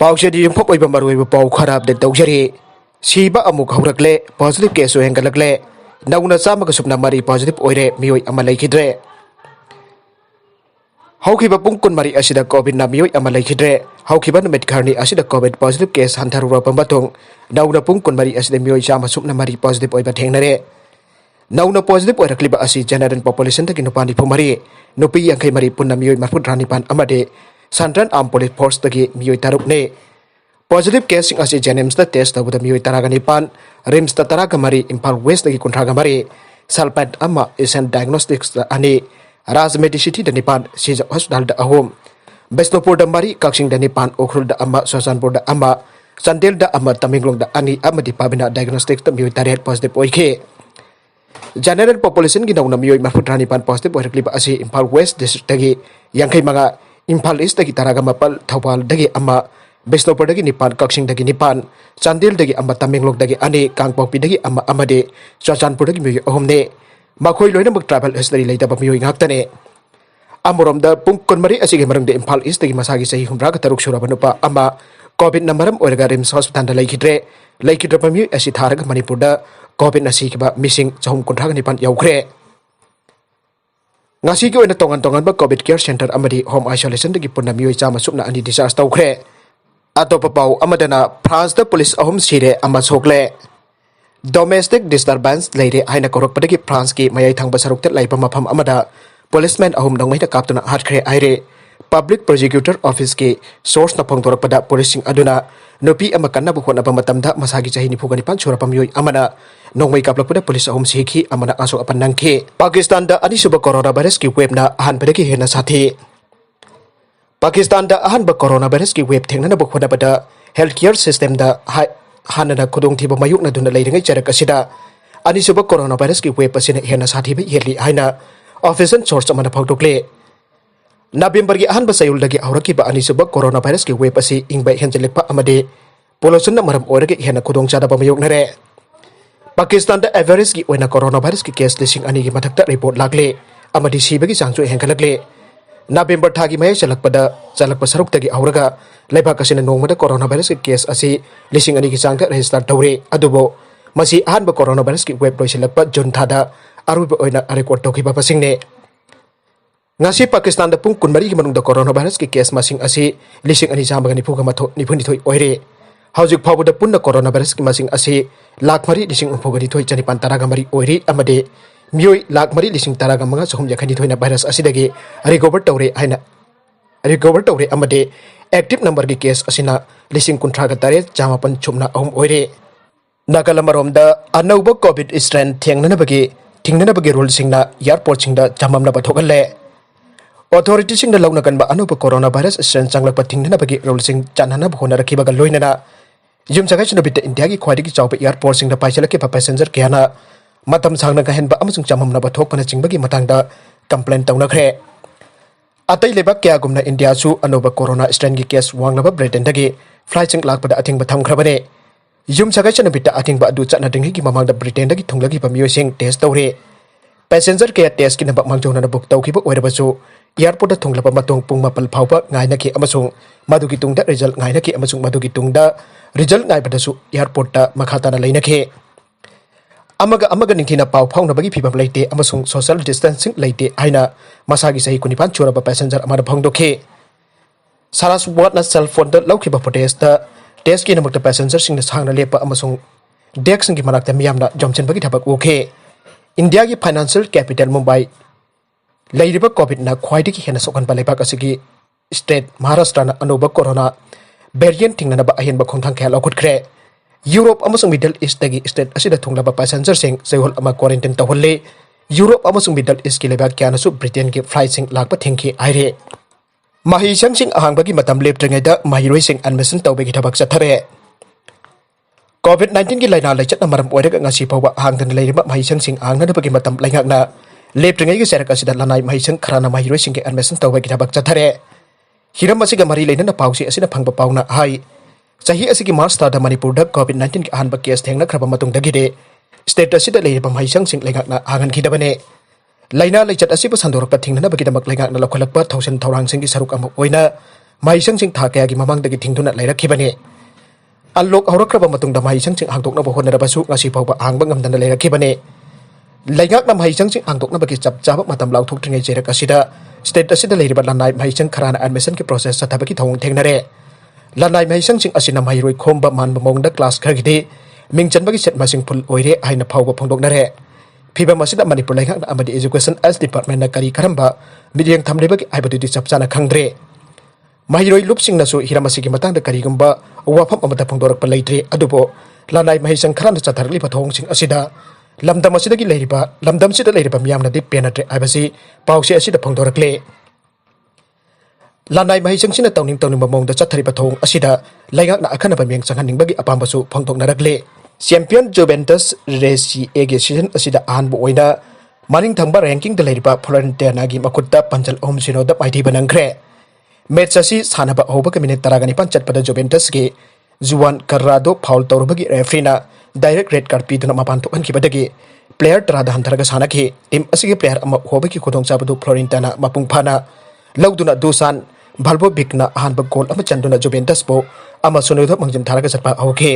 Paushedi Impop Oibaru Pau Kharab the Dogeri, Siba amuk Hourakle, positive case Henggatlakle, Nauna Samaka Supnamari positive Oire, Mio Amalekidre. Haukiba Punkun Mari Asida COVID na Mio Amalekidre, Haukiba Medkarni Asida COVID positive case Hantaru Pambatung, Nauna Punkun Mari Asida Mio Sama Supnamari positive Oibatenare. Nauna positive Hourakle Asi general population the Kinopani Pumari, Nopi Yankai Mari Punamio Mapudranipan Amade, Sandran Armed Police Force the Mio Tarukne. Positive case asi Jenems the test of the Mio Taraganipan, Rims the Taragamari, Imphal West the Contragamari, Salpat Amma is and diagnostics the Ani, Raz Medicity the Nipan, she's a hospital the home. Bestopur the Mari, Coxing the Nipan, Okrul the Amma, Sosanpur the Amma, Sandel the Amma, Tamilong the Ani, Amadi Pabina diagnostics the Mio Tariat positive Oike. General population Ginauna Mio Maputranipan positive Hourakle asi Imphal West district the Yankai Maga, Imphal East the Taragamapal, Tawal the Amma. Bestopur dagi Nipan, Coxing dagi Nipan, Sandil dagi Amma Taminglog dagi Ani, Kangpopi dagi Amma Amade, Sosanpur dagi Mio Homne, Makoi Loinamuk travel history later of Mio Haktane. Amorom the Punkon Mari Asigamarang the Imphal is the Masagi Sahi Humraga Taruk Surabanupa, Amma, COVID Namaram Orgarims Hospital Lakidre, Lakidra Pamu Asitarag Manipur, COVID Nasikiba missing Home Contraganipan Yeithokhre. Ngasiko in the Tongan ba COVID Care Center Amadi Home Isolation the Gipunamio Sama Supna and disaster Yeithokhre. Atopapau Amadana, France the police home Sire Amasokle. Domestic disturbance lady Haina Korokpadaki Pranski, Mayang Basaruk Laipamapam Amada, policeman home Dongmita Captain Hardcre Aire, public prosecutor office ki, source Napong Torapada policing Aduna, Nopi Amakana Bukwana Pamatamda, Masagi Jahini Puganipan Surapamui Amana, no wake up the police home Siki, Amana Aso Apananke, Pakistan the Anisuba coronavirus ki webna Hanpedaki Hena Sati. Pakistan da ahan ba coronavirus ki web thengna na bukhoda bada healthcare system da hanana khudong thiba mayuk na duna leiringai charak asida ani suba coronavirus ki web asina hena sathi bi heli haina official source amana phawdokle November gi ahan ba sayul dagi auraki ba ani suba coronavirus ki web asi ingba henjelekpa amade pollution na maram orage hena khudong chada ba mayuk na re Pakistan da average ki oina coronavirus ki case lising ani gi mathakta report lagle amadi siba gi changchu henggatlakle November thagi may chalakpa saruk tagi auraga leibak asina nongmada coronavirus case asi lising ani ki changta register tawre adubo masi ahanba coronavirus ki web loisilakpa June thada aruba oina record tawkiba pasingne ngasi Pakistan da pung kunmari ki manungda coronavirus ki case masing asi lising ani jambaga nipuga matho nipuni thoi oire haujuk phabuda punna coronavirus ki masing asi lakmari lising umpogani thoi chani pantaraga mari oire amade Mioi lakmari lising taraga mga sohum yakhani thoina virus asidagi recover tawre amade active number gi case asina lising kuntraga tare jamapan chumna ahum oire Nagalamarom da Anouba COVID strain thingnana bagi rule singna airport singda jamamna bathogalle authority singda launa kan ba Anouba coronavirus strain changlak pathingnana bagi rule sing chanhana bhona rakhiba gal loinana yum sagai chuna bit India gi khwaidi gi chawpa airport singda paisalake pa passenger kyana Matam Sangna Gahenba Amazon Chamamna Bathokana Chingbagi Matanga complaint Taunakre. Atai Lebak Kiagumna India Su Anouba Corona strain case Wanglaba Britain Dagi, flight sink lak pada ating batam krabane. Yum Sagachan bita ating ba du chatna dingi mamang da Britain Dagi Tunglagi Pamusing test tawre. Passenger care test kin ba mangjona book tawkiba oirabasu, airport da tunglaba matong pung mapal phawba ngainaki amasung madugi tungda result ngainaki amasung madugi tungda result ngai badasu airport da Mikhalda na lainake. Amaga ningkina pau phau na bagi phibam leite amasung social distancing leite aina masagi sahi kunipan churaba passenger amada phangdokhe saras wat na cell phone da laukiba protest da test ki namakta passenger sing na sangna lepa amasung deck sing ki manakta miyamna jomchen bagi thabak okhe India ki financial capital Mumbai leiriba covid na khwaidi ki hena sokan balaipa kasigi state Maharashtra na Anouba corona variant thingna ba ahen ba khongthang khela khutkhre Europe amasung Middle East dagi state asida thunglaba passenger sing sayhol ama quarantine tawholle Europe amasung Middle East ki lebak kyana su Britain ki flight sing lakpa thingki aire mahi sing ahang bagi matam leptrengai da mahiroi sing admission tawbegi thabak chathare COVID-19 ki laina laichat na maram oiraga ngasi phawa hangdan leiriba mahi sing ahang na bagi matam laingakna leptrengai ki serak asida lanai mahi sing kharana mahiroi sing ki admission tawbegi thabak chathare hiram asiga mari leina na pausi asina phangba pauna hai Sahi asigi March da Manipur da COVID-19 ki ahanba case thengna khraba matung dagide state asida leiriba mahi sing laingakna hangan khidabane laina laichat asiba sandorok pa thingna bagi damak laingakna lokholakpa thousand thorang sing ki saruk am oina mahaisangsing tha kayagi mamangdagi thingduna leirakhibani unlock hourakhraba matungda mahaisangsing hangdoknaba honarabasu ngasi phawba hangba ngamdana leirakhibani laigak na mahaisangsing hangdoknabagi chap chaba matam lauthokthringai jerak asida state asida leiriba lanai mahaisang kharana admission ki process sathabaki thong thengnare lanai mahaisang asina mahairoi khomba manba mongda class khagidi mingchanbagi set masing phul oire haina phawba phongdoknare phiba masida manipur laigak na amadi education as department na kari karamba midyang thamlebagi aibadudi chapchana khangdre mahiroi lupsing nasu hiramasigi matangda karigumba wafam amata phongdorakpa leitre adubo lanai mahaisang kharana chatharli pathongsing asida lamdam asidagi leiriba lamdam sida leiriba miyamna di penatre aibasi pause asida phongdorakle lanai mahaisang sina tawning mongda chathari pathong asida laigak na akhanaba miyang changhaningbagi apambasu phongdoknarakle champion Juventus Resi ege season asida anbu oina maning thangba ranking da leiriba Florentino gi makutta panjal om sino da maiti banangre match asi sanaba hoba minute taragani panchat pada Juventus ge Juan Carrado foul tawrubagi referee na direct red card piduna mapan thokan kibadagi player tarada hantaraga sanaki team asigi player ama hobaki khudong chabadu Florentino mapung phana lauduna dusan balbo bigna ahanba goal ama chanduna Juventus bo ama sunodha mangjam tharaga satpa hoke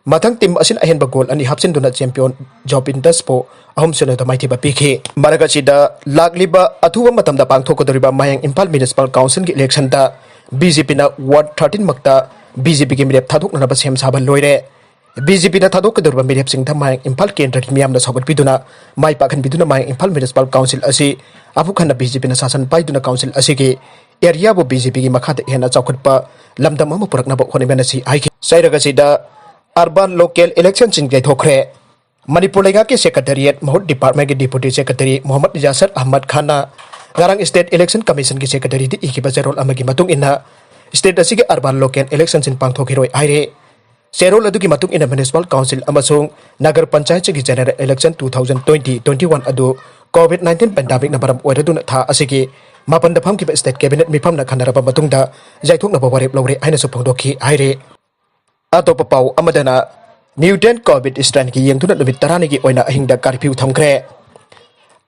mathang team asin ahenba goal ani hapsinduna champion Juventus bo ahum sunodha maithiba pikhi maraga sida lagliba athuwa matamda pangthokodoriba Mayang Imphal Municipal Council gi election ta BJP na ward 13 makta BJP gi Mirep thadoknaba sem saba loire BJP na thadokkodoriba Mirep singtha Mayang Imphal Kendra miyamna sagot biduna mai pakhan biduna Mayang Imphal Municipal Council asi apukhana BJP na sasan paiduna council asi gi area bo BJP gi makhata hena chawkhatpa lamdam ama puraknaba khonibana si aiki sairaga sida urban local election sing Yeithokhre Manipur lega ke secretariat mahut department ke deputy secretary Muhammad Jasar Ahmad Khana garang state election commission ke secretary di ikiba serol amagi matung inna state asige urban local election sin pangthokiroi aire serol adu ki matung inna municipal council amasung nagar panchayat gi general election 2020-21 adu COVID-19 pandemic na baram oiraduna tha asige mapanda pham ki state cabinet mifam na khanaraba matungda Yeithokhre Warep Loukhre aina su phongdokhi aire atopa pau amadana mutant covid strain ki yengduna lumit tarani gi oina ahingda curfew thamkhre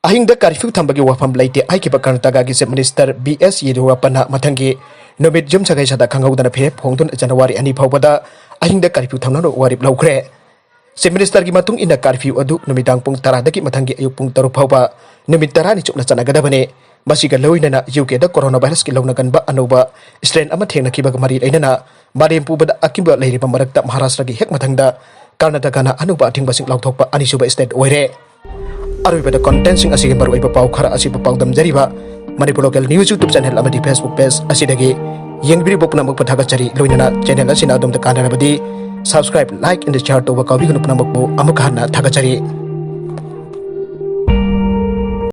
ahingda curfew thambagi wafam laite aikiba karnataka gi chief minister BS Yeithokhre mathangi nomit jum sagai sada Khanghoudana Firep Hongduna January ani phawbada ahingda curfew thamnano Warep Loukhre chief minister gi matung ina curfew adu numitang pung 10 dagi mathangi ayuk pung 3 phawba numit 10 ni chukna chanagadabane masiga loinana UK da coronavirus ki lawna ganba Anouba strain ama thengna kiba mari ainana Manipur bada akiba leiriba marakta Maharashtra gi hek mathangda Karnataka na Anouba athingba sing lauthokpa anisuba state oire arubada content sing asige baru iba pau khara asiba pau damjariba Manipur local news YouTube channel amadi Facebook page asidagi yengbiri bopna mak pathaga chari loinana channel asina adom ta kanarabadi subscribe like and share to ba kawi gunu pnamak bo amuk hana thaga chari